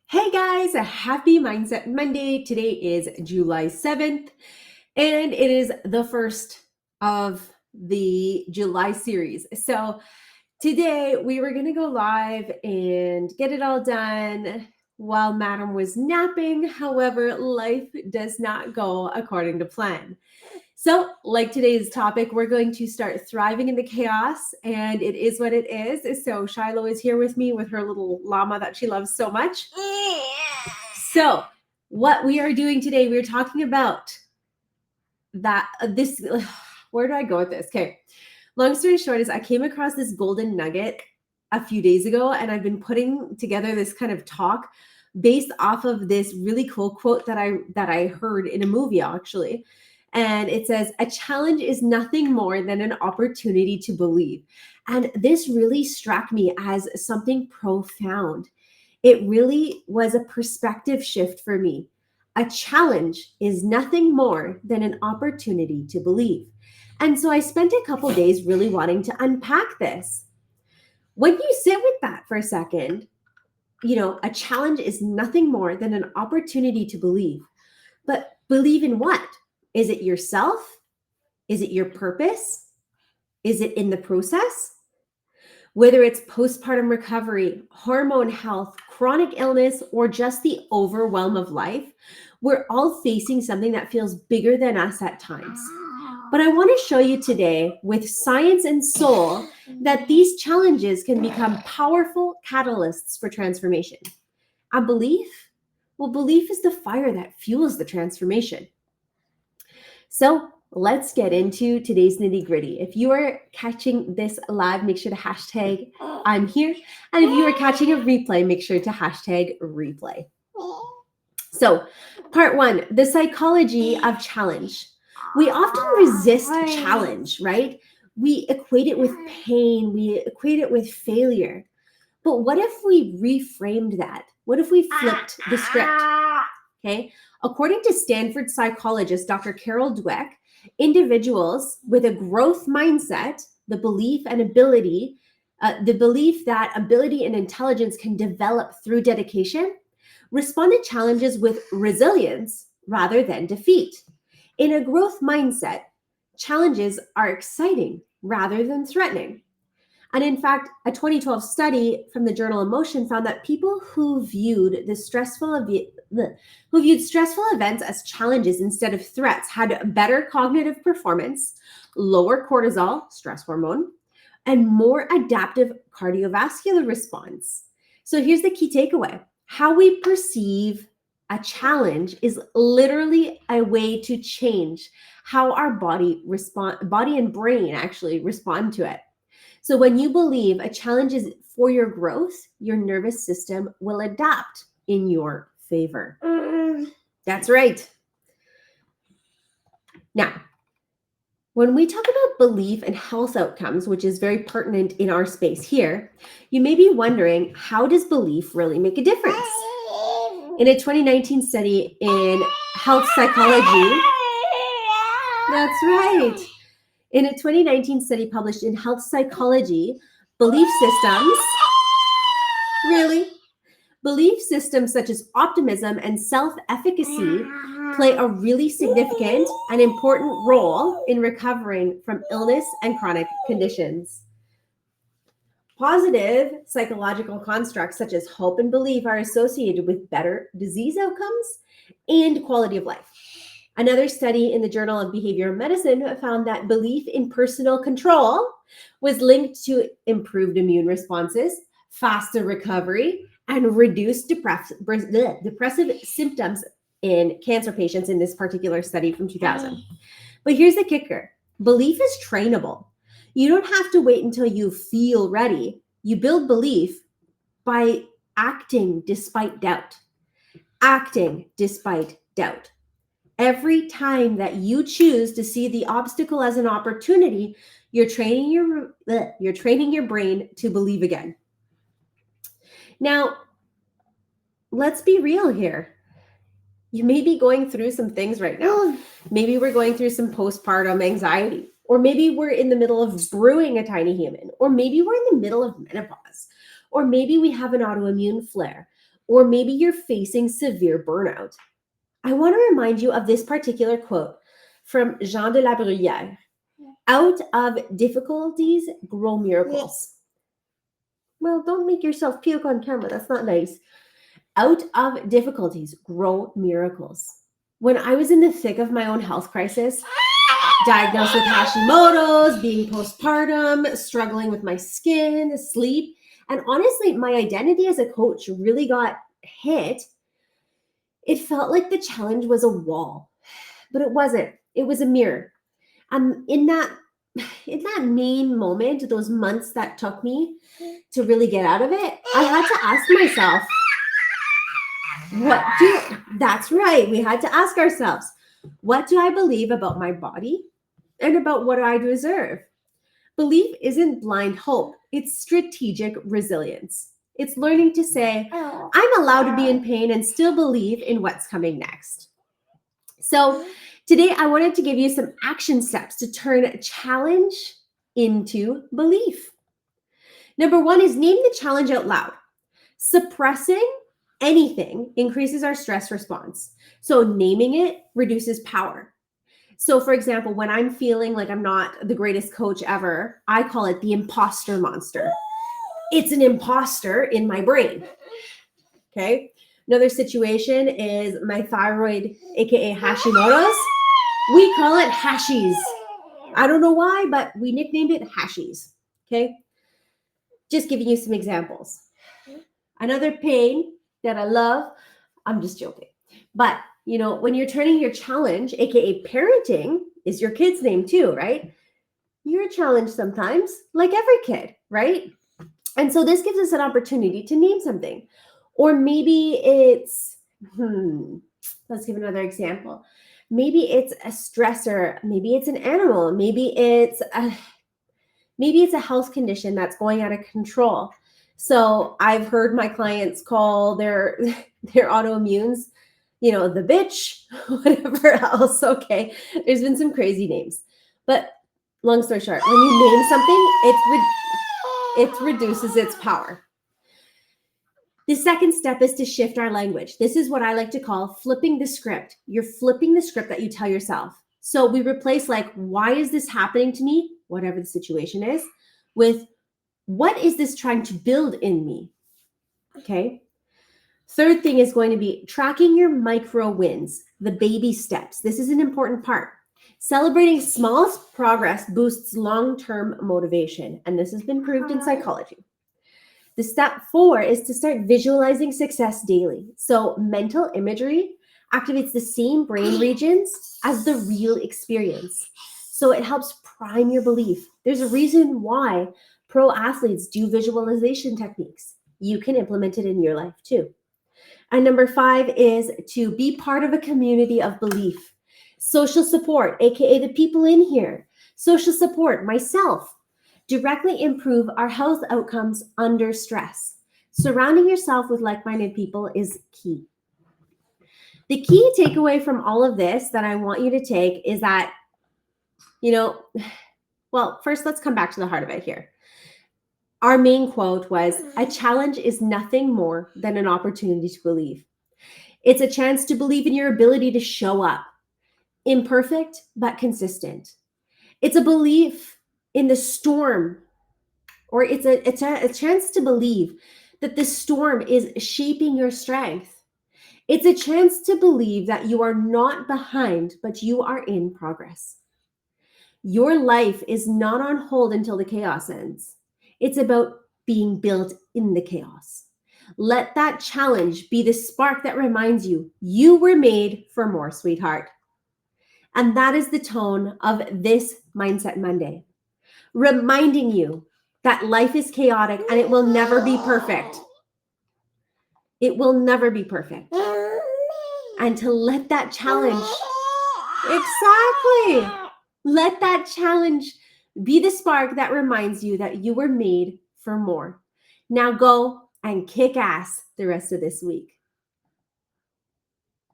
Hey guys, a happy Mindset Monday. Today is July 7th, and it is the first of the July series. So today we were going to go live and get it all done while Madam was napping. However, life does not go according to plan. So, like today's topic, we're going to start thriving in the chaos, and it is what it is. So, Shiloh is here with me with her little llama that she loves so much. So, what we are doing today, we're talking about that. Where do I go with this? Okay. Long story short is I came across this golden nugget a few days ago, and I've been putting together this kind of talk based off of this really cool quote that I heard in a movie actually. And it says, "A challenge is nothing more than an opportunity to believe." And this really struck me as something profound. It really was a perspective shift for me. A challenge is nothing more than an opportunity to believe. And so I spent a couple days really wanting to unpack this. When you sit with that for a second, a challenge is nothing more than an opportunity to believe. But believe in what? Is it yourself? Is it your purpose? Is it in the process? Whether it's postpartum recovery, hormone health, chronic illness, or just the overwhelm of life, we're all facing something that feels bigger than us at times. But I want to show you today with science and soul that these challenges can become powerful catalysts for transformation. A belief? Well, belief is the fire that fuels the transformation. So let's get into today's nitty gritty. If you are catching this live, make sure to hashtag I'm here. And if you are catching a replay, make sure to hashtag replay. So part one, the psychology of challenge. We often resist challenge, right? We equate it with pain. We equate it with failure. But what if we reframed that? What if we flipped the script? Okay. According to Stanford psychologist Dr. Carol Dweck, individuals with a growth mindset, the belief that ability and intelligence can develop through dedication, respond to challenges with resilience rather than defeat. In a growth mindset, challenges are exciting rather than threatening. And in fact, a 2012 study from the journal Emotion found that people who viewed stressful events as challenges instead of threats had better cognitive performance, lower cortisol, stress hormone, and more adaptive cardiovascular response. So here's the key takeaway. How we perceive a challenge is literally a way to change how our body and brain actually respond to it. So when you believe a challenge is for your growth, your nervous system will adapt in your favor. That's right. Now, when we talk about belief and health outcomes, which is very pertinent in our space here, you may be wondering, how does belief really make a difference? In a 2019 study in health psychology, that's right. In a 2019 study published in Health Psychology, belief systems such as optimism and self-efficacy play a really significant and important role in recovering from illness and chronic conditions. Positive psychological constructs such as hope and belief are associated with better disease outcomes and quality of life. Another study in the Journal of Behavioral Medicine found that belief in personal control was linked to improved immune responses, faster recovery, and reduced depressive symptoms in cancer patients in this particular study from 2000. But here's the kicker. Belief is trainable. You don't have to wait until you feel ready. You build belief by acting despite doubt. Acting despite doubt. Every time that you choose to see the obstacle as an opportunity, you're training your brain to believe again. Now, let's be real here. You may be going through some things right now. Maybe we're going through some postpartum anxiety, or maybe we're in the middle of brewing a tiny human, or maybe we're in the middle of menopause, or maybe we have an autoimmune flare. or maybe you're facing severe burnout. I want to remind you of this particular quote from Jean de la Bruyère. Out of difficulties grow miracles. Well, don't make yourself puke on camera. That's not nice. Out of difficulties grow miracles. When I was in the thick of my own health crisis, diagnosed with Hashimoto's, being postpartum, struggling with my skin, sleep, and honestly, my identity as a coach really got hit. It felt like the challenge was a wall, but it wasn't. It was a mirror. In that main moment, those months that took me to really get out of it, I had to ask myself, that's right. We had to ask ourselves, what do I believe about my body and about what I deserve? Belief isn't blind hope. It's strategic resilience. It's learning to say, I'm allowed to be in pain and still believe in what's coming next. So today I wanted to give you some action steps to turn challenge into belief. Number 1 is name the challenge out loud. Suppressing anything increases our stress response. So naming it reduces power. So for example, when I'm feeling like I'm not the greatest coach ever, I call it the imposter monster. It's an imposter in my brain. Okay. Another situation is my thyroid, aka Hashimoto's. We call it hashies. I don't know why, but we nicknamed it hashies. Okay. Just giving you some examples. Another pain that I love, I'm just joking. But, when you're turning your challenge, aka parenting, is your kid's name too, right? You're a challenge sometimes, like every kid, right? And so this gives us an opportunity to name something. Or maybe it's, let's give another example. Maybe it's a stressor. Maybe it's an animal. Maybe it's a health condition that's going out of control. So I've heard my clients call their autoimmunes, the bitch, whatever else. Okay. There's been some crazy names, but long story short, when you name something, it reduces its power. The second step is to shift our language. This is what I like to call flipping the script. You're flipping the script that you tell yourself. So we replace why is this happening to me, whatever the situation is, with what is this trying to build in me? Okay. Third thing is going to be tracking your micro wins, the baby steps. This is an important part. Celebrating small progress boosts long-term motivation, and this has been proved in psychology. The step 4 is to start visualizing success daily. So mental imagery activates the same brain regions as the real experience. So it helps prime your belief. There's a reason why pro athletes do visualization techniques. You can implement it in your life too. And number 5 is to be part of a community of belief. Social support, aka the people in here. Social support, myself, directly improve our health outcomes under stress. Surrounding yourself with like-minded people is key. The key takeaway from all of this that I want you to take is that, first let's come back to the heart of it here. Our main quote was, a challenge is nothing more than an opportunity to believe. It's a chance to believe in your ability to show up, imperfect but consistent. It's a belief in the storm, or it's a chance to believe that the storm is shaping your strength. It's a chance to believe that you are not behind, but you are in progress. Your life is not on hold until the chaos ends. It's about being built in the chaos. Let that challenge be the spark that reminds you, you were made for more, sweetheart. And that is the tone of this Mindset Monday, reminding you that life is chaotic and it will never be perfect. It will never be perfect. And to let that challenge, let that challenge be the spark that reminds you that you were made for more. Now go and kick ass the rest of this week.